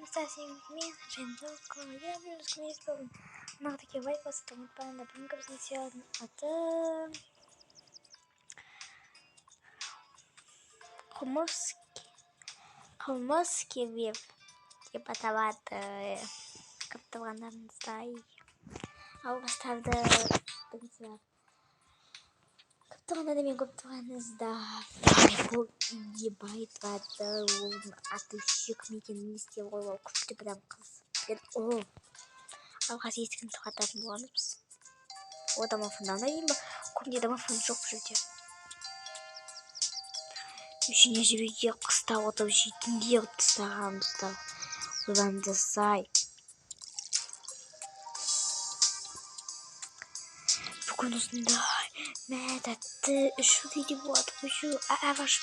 Стасик, мен, Жензока, я плюс князь Богом. Она такие вайпасы, там панда, помню, взлетела от Хомовский веб. Типа таваты, капталандан стай. А у вас там да, капталандан мен капталандан сдай. Бұл ебайт вады, атышық мекенін істеп ойлау күшті прям қыз. О, алғас ескін тұқататын болғаныз біз. О, домофондағына дейін ба? Көмде домофон жоқ бұл жерде. Үшіне жібеге қыста отып жейтіндей ғып тыстағанымызда. Одан жасай. Бүгін осындай мәдәтті үшу дейді болады. Үшу әваш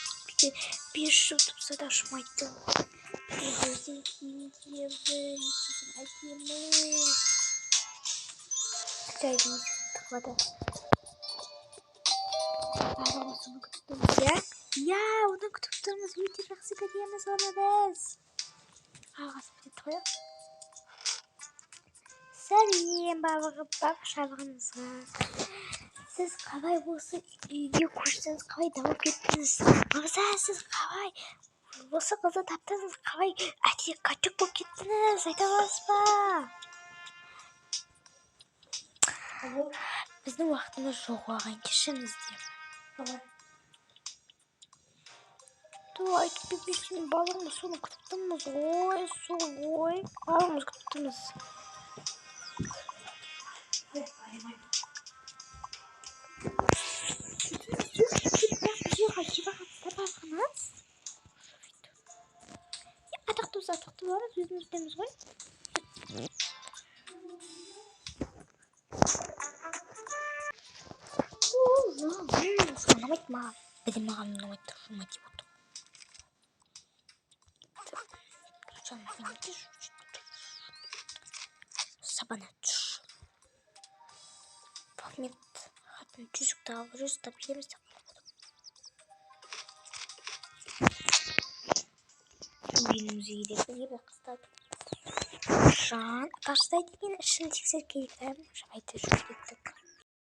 беш жұтыпса да шумайды. Өзі кейде бір әкемі. Жайдың тұқлады. Бәрі осыны күтіптіміз, я? Я, оны күтіптіміз. Өте жақсы көреміз оны біз. Ағасы бітет қоя. Сәлем, шабығыңызға. Сіз қалай осы үйге көшсеңіз, қалай дамып кеттіңіз? Мағыза, сіз қалай осы қызды таптыңыз, қалай әтек качок болып кеттіңіз? Айта аласыз ба? Біздің уақытымыз жоқ оған, кешіріңіз де. Айтып бекмешін балыңыз соны күтіптіміз ғой, солой. Балыңыз күтіптіміз. Атақты барыз, өзіміз білеміз ғой. Ұнамайды маған. Бәлем маған ұнамайды, жұмайды деп отыр. Сабана түш. Пахмет хатын жүзікті алып жүзікті білеміз де қалып. Үйінімізі едесі ебі қыстады. Жан, қаштай деген ішін тексер кейіп әм. Жабайды жүрдіктік.